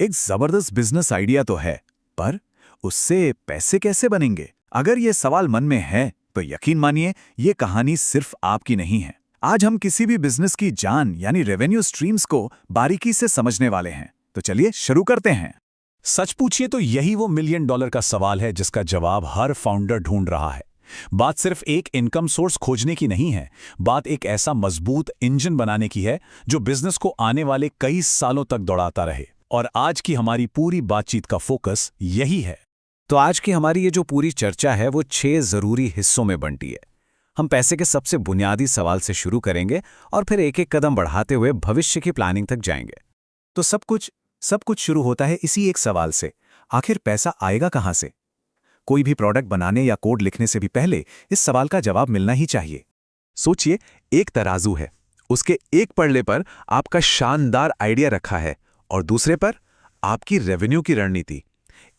एक जबरदस्त business idea तो है, पर उससे पैसे कैसे बनेंगे? अगर ये सवाल मन में है तो यकीन मानिए ये कहानी सिर्फ आपकी नहीं है। आज हम किसी भी बिजनेस की जान यानी रेवेन्यू स्ट्रीम्स को बारीकी से समझने वाले हैं। तो चलिए शुरू करते हैं। सच पूछिए तो यही वो मिलियन डॉलर का सवाल है जिसका जवाब हर फाउंडर ढूंढ रहा है। बात सिर्फ एक इनकम सोर्स खोजने की नहीं है, बात एक ऐसा मजबूत इंजन बनाने की है जो बिजनेस को आने वाले कई सालों तक दौड़ाता रहे। और आज की हमारी पूरी बातचीत का फोकस यही है। तो आज की हमारी ये जो पूरी चर्चा है वो 6 जरूरी हिस्सों में बंटी है। हम पैसे के सबसे बुनियादी सवाल से शुरू करेंगे और फिर एक एक कदम बढ़ाते हुए भविष्य की प्लानिंग तक जाएंगे। तो सब कुछ शुरू होता है इसी एक सवाल से, आखिर पैसा आएगा कहां से? कोई भी प्रोडक्ट बनाने या कोड लिखने से भी पहले इस सवाल का जवाब मिलना ही चाहिए। सोचिए, एक तराजू है, उसके एक पड़ले पर आपका शानदार आइडिया रखा है और दूसरे पर आपकी रेवेन्यू की रणनीति।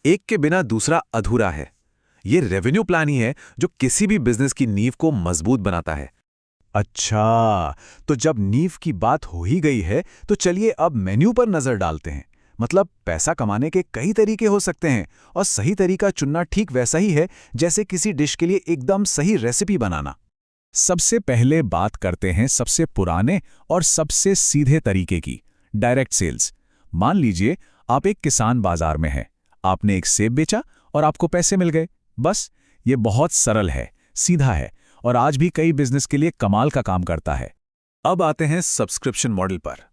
एक के बिना दूसरा अधूरा है। ये रेवेन्यू प्लान ही है जो किसी भी बिजनेस की नींव को मजबूत बनाता है। अच्छा, तो जब नींव की बात हो ही गई है तो चलिए अब मेन्यू पर नजर डालते हैं। मतलब पैसा कमाने के कई तरीके हो सकते हैं और सही तरीका चुनना ठीक वैसा ही है जैसे किसी डिश के लिए एकदम सही रेसिपी बनाना। सबसे पहले बात करते हैं सबसे पुराने और सबसे सीधे तरीके की, डायरेक्ट सेल्स। मान लीजिए आप एक किसान बाजार में हैं, आपने एक सेब बेचा और आपको पैसे मिल गए। बस ये बहुत सरल है, सीधा है और आज भी कई बिजनेस के लिए कमाल का काम करता है। अब आते हैं सब्सक्रिप्शन मॉडल पर।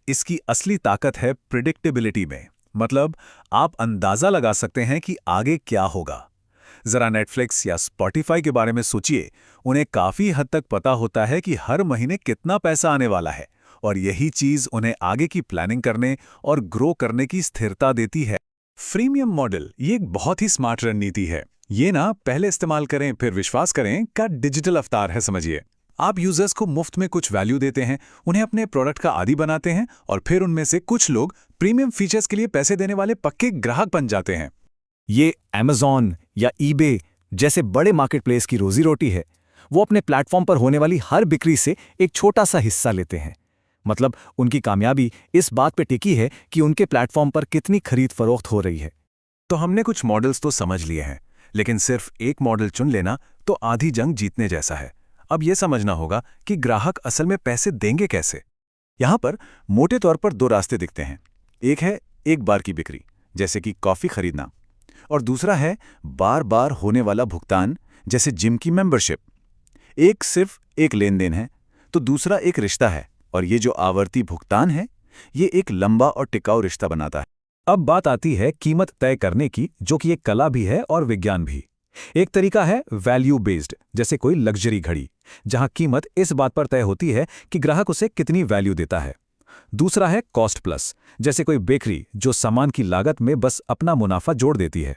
इसकी असली ताकत है प्रिडिक्टेबिलिटी में। मतलब आप अंदाजा लगा सकते हैं कि आगे क्या होगा। जरा नेटफ्लिक्स या स्पॉटिफाई के बारे में सोचिए, उन्हें काफी हद तक पता होता है कि हर महीने कितना पैसा आने वाला है और यही चीज उन्हें आगे की प्लानिंग करने और ग्रो करने की स्थिरता देती है। फ्रीमियम मॉडल ये एक बहुत ही स्मार्ट रणनीति है। ये ना पहले इस्तेमाल करें फिर विश्वास करें का डिजिटल अवतार है, समझिए। आप यूजर्स को मुफ्त में कुछ वैल्यू देते हैं, उन्हें अपने प्रोडक्ट का आदी बनाते हैं और फिर उनमें से कुछ लोग प्रीमियम फीचर्स के लिए पैसे देने वाले पक्के ग्राहक बन जाते हैं। ये Amazon या eBay जैसे बड़े मार्केटप्लेस की रोजी रोटी है। वो अपने प्लेटफॉर्म पर होने वाली हर बिक्री से एक छोटा सा हिस्सा लेते हैं। मतलब उनकी कामयाबी इस बात पे टिकी है कि उनके प्लेटफॉर्म पर कितनी खरीद फरोख्त हो रही है। तो हमने कुछ मॉडल्स तो समझ लिए हैं, लेकिन सिर्फ एक मॉडल चुन लेना तो आधी जंग जीतने जैसा है। अब यह समझना होगा कि ग्राहक असल में पैसे देंगे कैसे। यहां पर मोटे तौर पर 2 रास्ते दिखते हैं। एक है एक बार की बिक्री, जैसे कि कॉफी खरीदना, और दूसरा है बार बार होने वाला भुगतान, जैसे जिम की मेंबरशिप। एक सिर्फ एक लेन देन है तो दूसरा एक रिश्ता है, और ये जो आवर्ती भुगतान है ये एक लंबा और टिकाऊ रिश्ता बनाता है। अब बात आती है कीमत तय करने की, जो कि एक कला भी है और विज्ञान भी। एक तरीका है वैल्यू बेस्ड, जैसे कोई लग्जरी घड़ी, जहां कीमत इस बात पर तय होती है कि ग्राहक उसे कितनी वैल्यू देता है। दूसरा है कॉस्ट प्लस, जैसे कोई बेकरी जो सामान की लागत में बस अपना मुनाफा जोड़ देती है।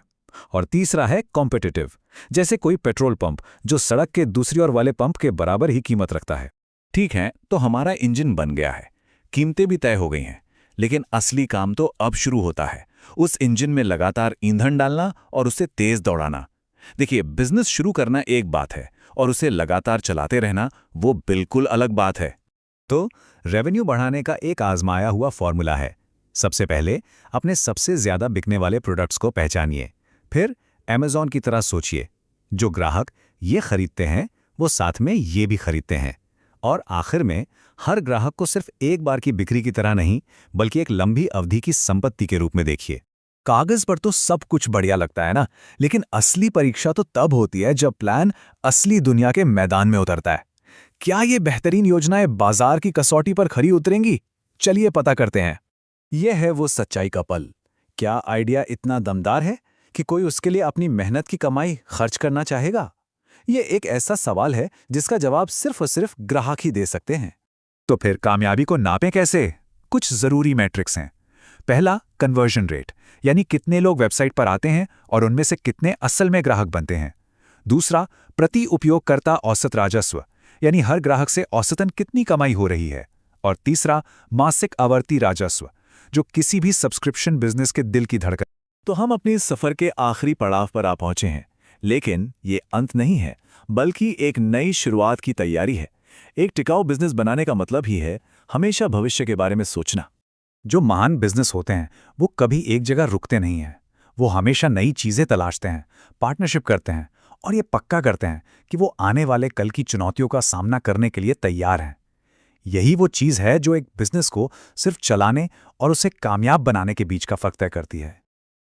और तीसरा है कॉम्पिटिटिव, जैसे कोई पेट्रोल पंप जो सड़क के दूसरी ओर वाले पंप के बराबर ही कीमत रखता है। ठीक है, तो हमारा इंजन बन गया है, कीमतें भी तय हो गई हैं, लेकिन असली काम तो अब शुरू होता है। उस इंजन में लगातार ईंधन डालना और उसे तेज दौड़ाना। देखिए, बिजनेस शुरू करना एक बात है और उसे लगातार चलाते रहना वो बिल्कुल अलग बात है। तो रेवेन्यू बढ़ाने का एक आजमाया हुआ फॉर्मूला है। सबसे पहले अपने सबसे ज्यादा बिकने वाले प्रोडक्ट्स को पहचानिए। फिर Amazon की तरह सोचिए, जो ग्राहक ये खरीदते हैं वो साथ में ये भी खरीदते हैं। और आखिर में हर ग्राहक को सिर्फ एक बार की बिक्री की तरह नहीं, बल्कि एक लंबी अवधि की संपत्ति के रूप में देखिए। कागज पर तो सब कुछ बढ़िया लगता है ना, लेकिन असली परीक्षा तो तब होती है जब प्लान असली दुनिया के मैदान में उतरता है। क्या ये बेहतरीन योजनाएं बाजार की कसौटी पर खरी उतरेंगी? चलिए पता करते हैं। यह है वो सच्चाई का पल। क्या आइडिया इतना दमदार है कि कोई उसके लिए अपनी मेहनत की कमाई खर्च करना चाहेगा? ये एक ऐसा सवाल है जिसका जवाब सिर्फ और सिर्फ ग्राहक ही दे सकते हैं। तो फिर कामयाबी को नापें कैसे? कुछ जरूरी मैट्रिक्स हैं। पहला, कन्वर्जन रेट, यानी कितने लोग वेबसाइट पर आते हैं और उनमें से कितने असल में ग्राहक बनते हैं। दूसरा, प्रति उपयोगकर्ता औसत राजस्व, यानी हर ग्राहक से औसतन कितनी कमाई हो रही है। और तीसरा, मासिक आवर्ती राजस्व, जो किसी भी सब्सक्रिप्शन बिजनेस के दिल की धड़कन। तो हम अपने इस सफर के आखिरी पड़ाव पर आ पहुंचे हैं, लेकिन ये अंत नहीं है, बल्कि एक नई शुरुआत की तैयारी है। एक टिकाऊ बिजनेस बनाने का मतलब ही है हमेशा भविष्य के बारे में सोचना। जो महान बिजनेस होते हैं वो कभी एक जगह रुकते नहीं हैं। वो हमेशा नई चीज़ें तलाशते हैं, पार्टनरशिप करते हैं और ये पक्का करते हैं कि वो आने वाले कल की चुनौतियों का सामना करने के लिए तैयार हैं। यही वो चीज़ है जो एक बिजनेस को सिर्फ चलाने और उसे कामयाब बनाने के बीच का फर्क तय करती है।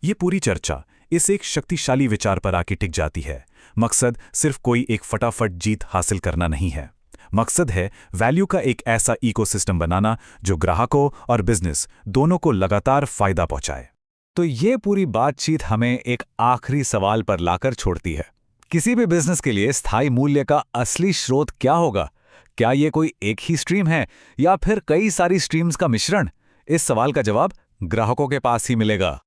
ये पूरी चर्चा इस एक शक्तिशाली विचार पर आके टिक जाती है। मकसद सिर्फ कोई एक फटाफट जीत हासिल करना नहीं है। मकसद है वैल्यू का एक ऐसा इकोसिस्टम बनाना जो ग्राहकों और बिजनेस दोनों को लगातार फायदा पहुंचाए। तो ये पूरी बातचीत हमें एक आखिरी सवाल पर लाकर छोड़ती है। किसी भी बिजनेस के लिए स्थायी मूल्य का असली स्रोत क्या होगा? क्या ये कोई एक ही स्ट्रीम है या फिर कई सारी स्ट्रीम्स का मिश्रण? इस सवाल का जवाब ग्राहकों के पास ही मिलेगा।